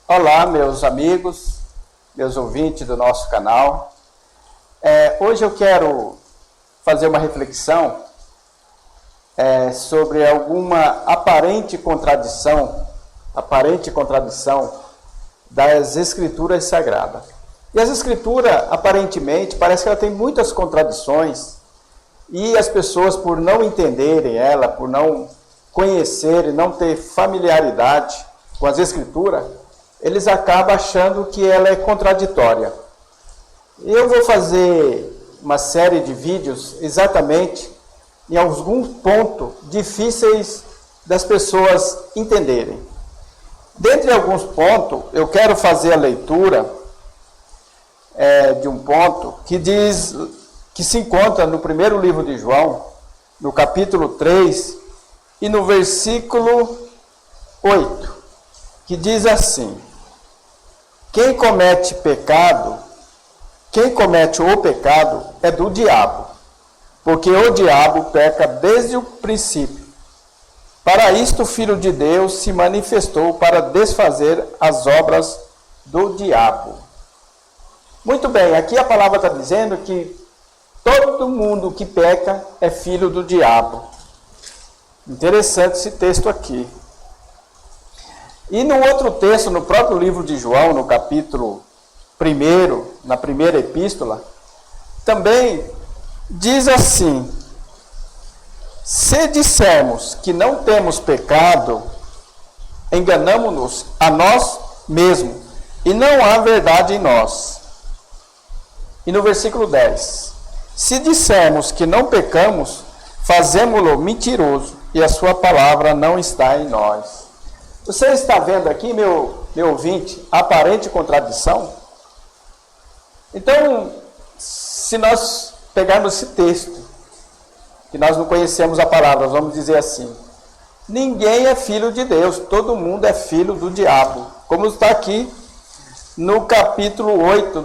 Olá, meus amigos, meus ouvintes do nosso canal. Hoje eu quero fazer uma reflexão sobre alguma aparente contradição das Escrituras Sagradas. E as Escrituras, aparentemente, parece que ela tem muitas contradições e as pessoas, por não entenderem ela, por não conhecerem, não ter familiaridade com as Escrituras, eles acabam achando que ela é contraditória. Eu vou fazer uma série de vídeos exatamente em alguns pontos difíceis das pessoas entenderem. Dentre alguns pontos, eu quero fazer a leitura de um ponto que diz, que se encontra no primeiro livro de João, no capítulo 3 e no versículo 8, que diz assim: quem comete o pecado é do diabo, porque o diabo peca desde o princípio. Para isto o Filho de Deus se manifestou para desfazer as obras do diabo. Muito bem, aqui a palavra está dizendo que todo mundo que peca é filho do diabo. Interessante esse texto aqui. E no outro texto, no próprio livro de João, no capítulo 1, na primeira epístola, também diz assim: se dissermos que não temos pecado, enganamo-nos a nós mesmos, e não há verdade em nós. E no versículo 10, se dissermos que não pecamos, fazemo-lo mentiroso, e a sua palavra não está em nós. Você está vendo aqui, meu ouvinte, aparente contradição? Então, se nós pegarmos esse texto, que nós não conhecemos a palavra, vamos dizer assim: ninguém é filho de Deus, todo mundo é filho do diabo. Como está aqui no capítulo 8,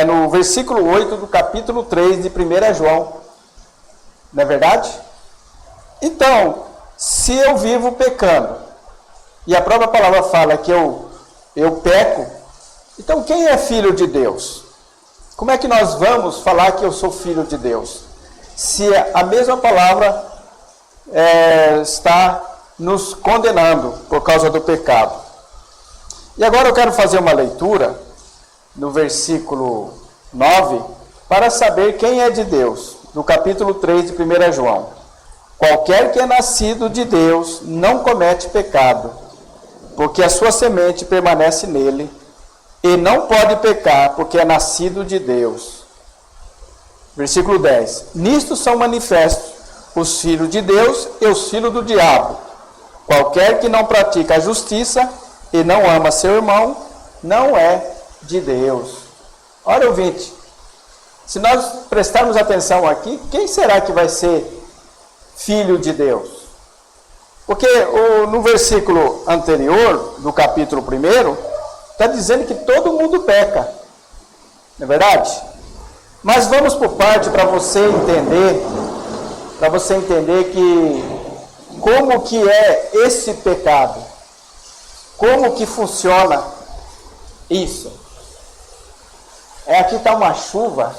no versículo 8 do capítulo 3 de 1 João. Não é verdade? Então, se eu vivo pecando, e a própria palavra fala que eu peco, então quem é filho de Deus? Como é que nós vamos falar que eu sou filho de Deus? Se a mesma palavra está nos condenando por causa do pecado. E agora eu quero fazer uma leitura no versículo 9, para saber quem é de Deus, no capítulo 3 de 1 João. Qualquer que é nascido de Deus não comete pecado, porque a sua semente permanece nele, e não pode pecar, porque é nascido de Deus. Versículo 10. Nisto são manifestos os filhos de Deus e os filhos do diabo. Qualquer que não pratica a justiça e não ama seu irmão, não é de Deus. Olha, ouvinte, se nós prestarmos atenção aqui, quem será que vai ser filho de Deus? Porque no versículo anterior, do capítulo 1, está dizendo que todo mundo peca. Não é verdade? Mas vamos por parte para você entender que como que é esse pecado. Como que funciona isso. Aqui está uma chuva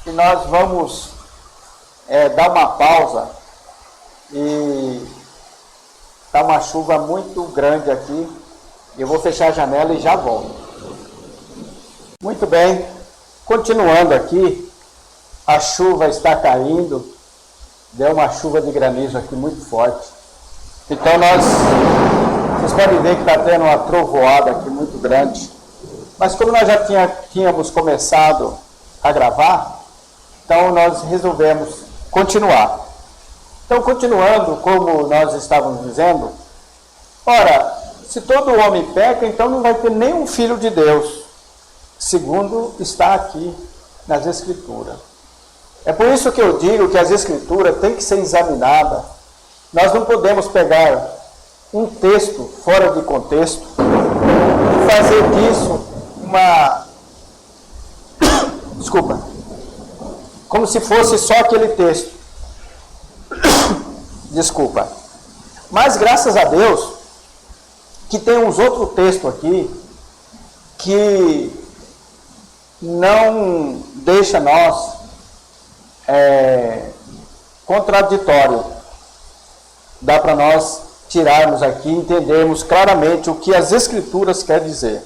e nós vamos dar uma pausa e está uma chuva muito grande aqui. Eu vou fechar a janela e já volto. Muito bem. Continuando aqui, a chuva está caindo. Deu uma chuva de granizo aqui muito forte. Então vocês podem ver que está tendo uma trovoada aqui muito grande. Mas como nós já tínhamos começado a gravar, então nós resolvemos continuar. Então, continuando, como nós estávamos dizendo, ora, se todo homem peca, então não vai ter nenhum filho de Deus, segundo está aqui nas Escrituras. É por isso que eu digo que as Escrituras têm que ser examinadas. Nós não podemos pegar um texto fora de contexto e fazer disso como se fosse só aquele texto. Mas graças a Deus que tem uns outros textos aqui que não deixa nós contraditório. Dá para nós tirarmos aqui, entendermos claramente o que as Escrituras querem dizer.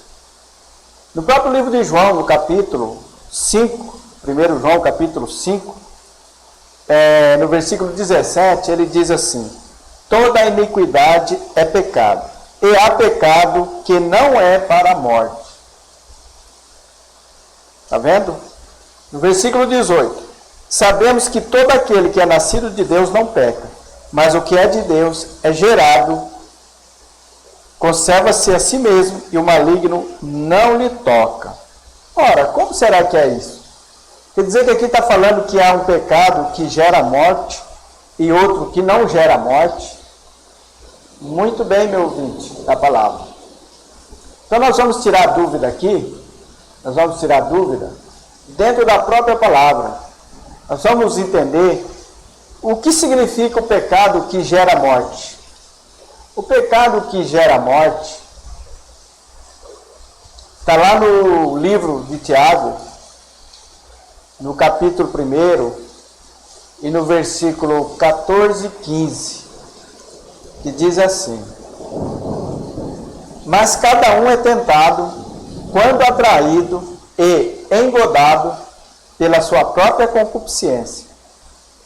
No próprio livro de João, no capítulo 5, 1 João capítulo 5, no versículo 17, ele diz assim: toda iniquidade é pecado, e há pecado que não é para a morte. Está vendo? No versículo 18, sabemos que todo aquele que é nascido de Deus não peca, mas o que é de Deus é gerado, conserva-se a si mesmo, e o maligno não lhe toca. Ora, como será que é isso? Quer dizer que aqui está falando que há um pecado que gera morte e outro que não gera morte? Muito bem, meu ouvinte, da palavra. Então nós vamos tirar a dúvida aqui, dentro da própria palavra. Nós vamos entender o que significa o pecado que gera morte. O pecado que gera morte está lá no livro de Tiago, no capítulo 1 e no versículo 14 e 15, que diz assim: mas cada um é tentado quando atraído e engodado pela sua própria concupiscência.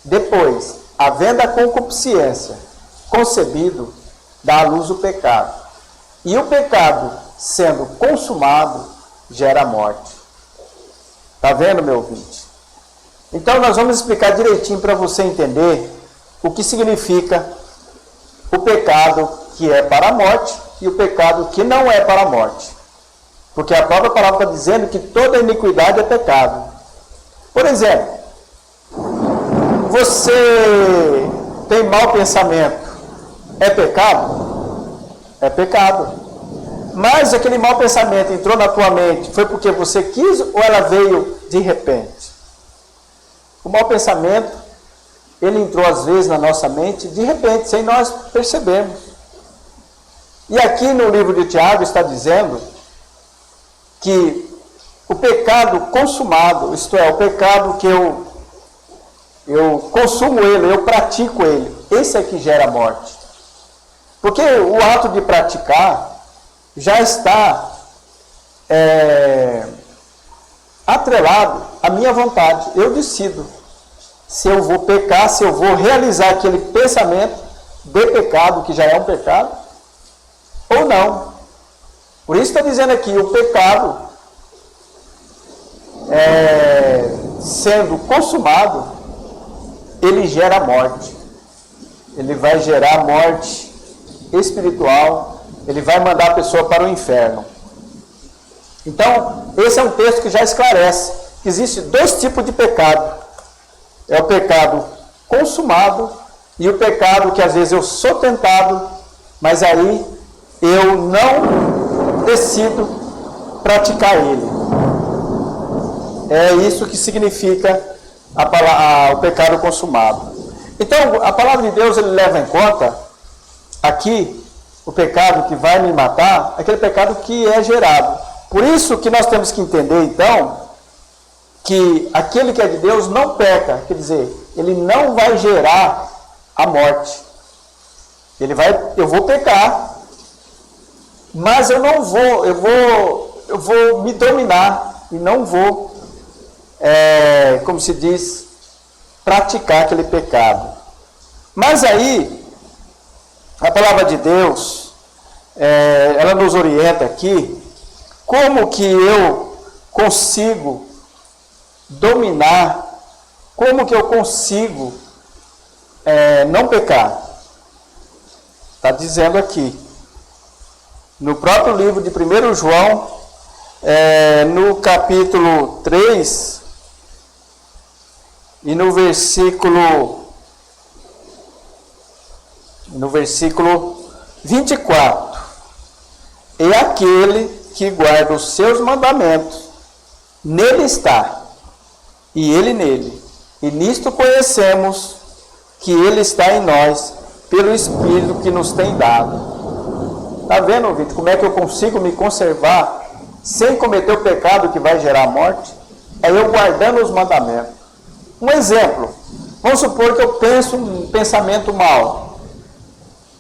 Depois, havendo a concupiscência concebido, dá à luz o pecado. E o pecado, sendo consumado, gera morte. Está vendo, meu ouvinte? Então, nós vamos explicar direitinho para você entender o que significa o pecado que é para a morte e o pecado que não é para a morte. Porque a própria palavra está dizendo que toda iniquidade é pecado. Por exemplo, você tem mau pensamento, é pecado? É pecado. Mas aquele mau pensamento entrou na tua mente, foi porque você quis ou ela veio de repente? O mau pensamento, ele entrou às vezes na nossa mente de repente, sem nós percebermos. E aqui no livro de Tiago está dizendo que o pecado consumado, isto é, o pecado que eu consumo ele, eu pratico ele, esse é que gera morte. Porque o ato de praticar já está atrelado à minha vontade. Eu decido se eu vou pecar, se eu vou realizar aquele pensamento de pecado, que já é um pecado, ou não. Por isso está dizendo aqui, o pecado sendo consumado, ele gera morte. Ele vai gerar morte espiritual, ele vai mandar a pessoa para o inferno. Então, esse é um texto que já esclarece que existem dois tipos de pecado. É o pecado consumado e o pecado que às vezes eu sou tentado, mas aí eu não decido praticar ele. É isso que significa o pecado consumado. Então, a palavra de Deus, ele leva em conta aqui o pecado que vai me matar, aquele pecado que é gerado. Por isso que nós temos que entender, então, que aquele que é de Deus não peca, quer dizer, ele não vai gerar a morte. Eu vou pecar, mas eu vou me dominar e não vou, como se diz, praticar aquele pecado. Mas aí, a palavra de Deus, ela nos orienta aqui, como que eu consigo dominar, como que eu consigo não pecar. Está dizendo aqui, no próprio livro de 1 João, no capítulo 3, e no versículo 24, e aquele que guarda os seus mandamentos, nele está, e ele nele. E nisto conhecemos que ele está em nós, pelo Espírito que nos tem dado. Está vendo, ouvinte, como é que eu consigo me conservar sem cometer o pecado que vai gerar a morte, é eu guardando os mandamentos. Um exemplo, vamos supor que eu penso um pensamento mau.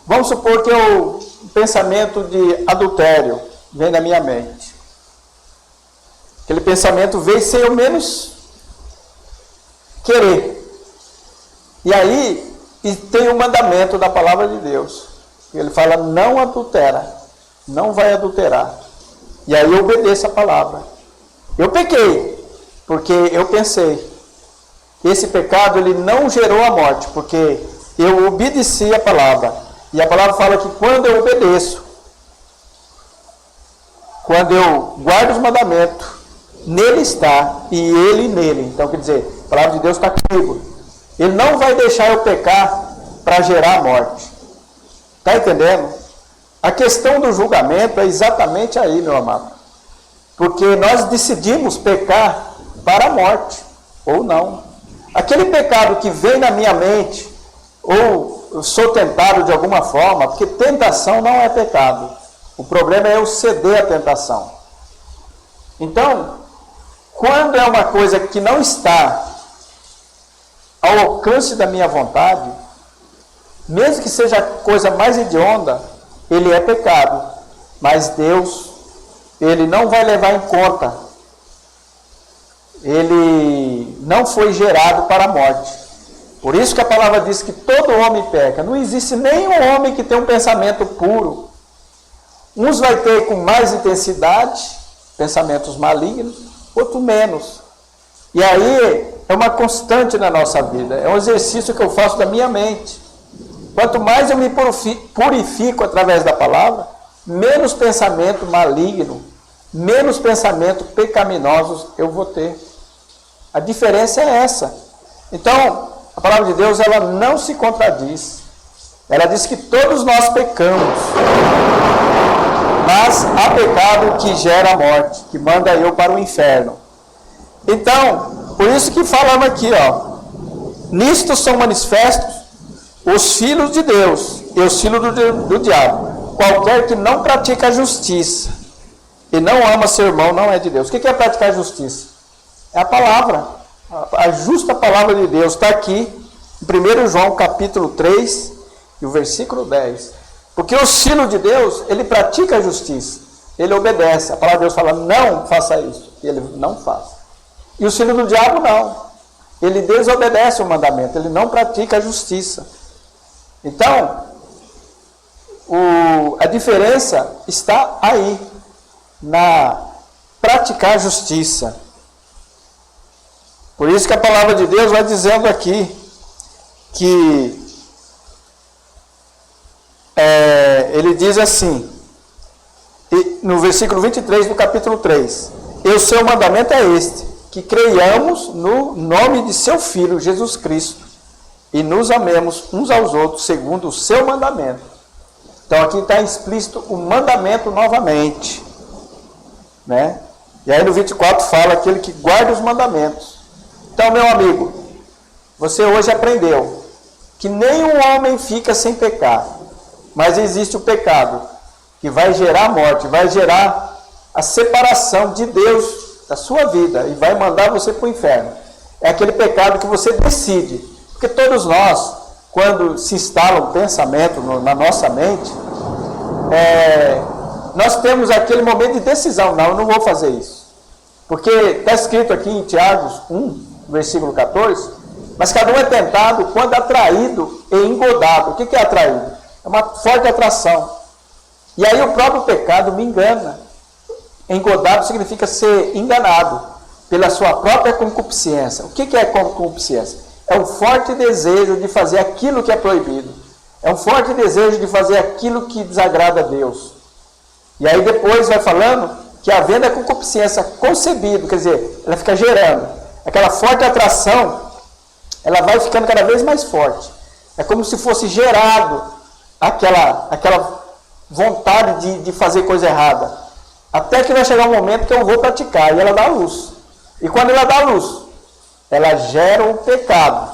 Vamos supor que um pensamento de adultério vem na minha mente. Aquele pensamento veio sem eu menos querer. E aí, tem um mandamento da palavra de Deus. Ele fala, não adultera, não vai adulterar. E aí eu obedeço a palavra. Eu pequei, porque eu pensei. Esse pecado, ele não gerou a morte, porque eu obedeci a palavra. E a palavra fala que quando eu obedeço, quando eu guardo os mandamentos, nele está, e ele nele. Então, quer dizer, a palavra de Deus está comigo. Ele não vai deixar eu pecar para gerar a morte. Está entendendo? A questão do julgamento é exatamente aí, meu amado. Porque nós decidimos pecar para a morte, ou não. Aquele pecado que vem na minha mente, ou eu sou tentado de alguma forma, porque tentação não é pecado. O problema é eu ceder à tentação. Então, quando é uma coisa que não está ao alcance da minha vontade, mesmo que seja a coisa mais hedionda, ele é pecado. Mas Deus, ele não vai levar em conta. Ele não foi gerado para a morte. Por isso que a palavra diz que todo homem peca. Não existe nenhum homem que tenha um pensamento puro. Uns vai ter com mais intensidade, pensamentos malignos, outro menos. E aí é uma constante na nossa vida. É um exercício que eu faço da minha mente. Quanto mais eu me purifico através da palavra, menos pensamento maligno, menos pensamento pecaminosos eu vou ter. A diferença é essa. Então, a palavra de Deus, ela não se contradiz. Ela diz que todos nós pecamos. Mas há pecado que gera a morte, que manda eu para o inferno. Então, por isso que falamos aqui, ó. Nisto são manifestos os filhos de Deus e os filhos do diabo. Qualquer que não pratica a justiça e não ama seu irmão não é de Deus. O que é praticar a justiça? É a palavra. A justa palavra de Deus está aqui em 1 João capítulo 3 e o versículo 10. Porque o filho de Deus, ele pratica a justiça. Ele obedece. A palavra de Deus fala, não faça isso. E ele não faz. E o filho do diabo não. Ele desobedece o mandamento. Ele não pratica a justiça. Então, a diferença está aí. Na praticar a justiça. Por isso que a palavra de Deus vai dizendo aqui que ele diz assim, no versículo 23 do capítulo 3, e o seu mandamento é este, que creiamos no nome de seu Filho, Jesus Cristo, e nos amemos uns aos outros, segundo o seu mandamento. Então aqui está explícito o mandamento novamente. Né? E aí no 24 fala aquele que guarda os mandamentos. Então, meu amigo, você hoje aprendeu que nenhum homem fica sem pecar, mas existe o pecado que vai gerar a morte, vai gerar a separação de Deus da sua vida e vai mandar você para o inferno. É aquele pecado que você decide, porque todos nós, quando se instala um pensamento na nossa mente, nós temos aquele momento de decisão, não, eu não vou fazer isso. Porque está escrito aqui em Tiago 1, versículo 14, mas cada um é tentado quando atraído e engodado. O que é atraído? É uma forte atração. E aí o próprio pecado me engana. Engodado significa ser enganado pela sua própria concupiscência. O que é concupiscência? É um forte desejo de fazer aquilo que é proibido. É um forte desejo de fazer aquilo que desagrada a Deus. E aí depois vai falando que havendo a concupiscência concebido, quer dizer, ela fica gerando. Aquela forte atração, ela vai ficando cada vez mais forte. É como se fosse gerado aquela vontade de fazer coisa errada. Até que vai chegar um momento que eu vou praticar, e ela dá luz. E quando ela dá luz, ela gera o pecado.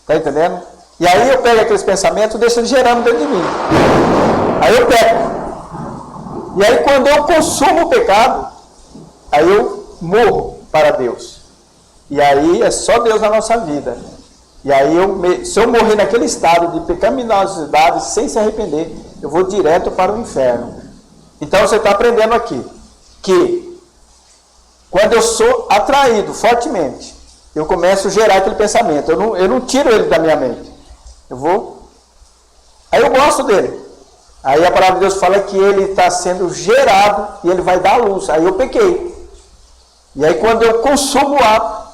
Está entendendo? E aí eu pego aqueles pensamentos e deixo eles gerando dentro de mim. Aí eu peco. E aí quando eu consumo o pecado, aí eu morro para Deus. E aí é só Deus na nossa vida. E aí se eu morrer naquele estado de pecaminosidade sem se arrepender, eu vou direto para o inferno. Então você está aprendendo aqui que quando eu sou atraído fortemente, eu começo a gerar aquele pensamento. Eu não tiro ele da minha mente. Aí eu gosto dele. Aí a palavra de Deus fala que ele está sendo gerado e ele vai dar luz. Aí eu pequei. E aí quando eu consumo o ato,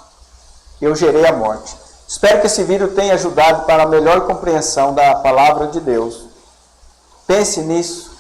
eu gerei a morte. Espero que esse vídeo tenha ajudado para a melhor compreensão da palavra de Deus. Pense nisso.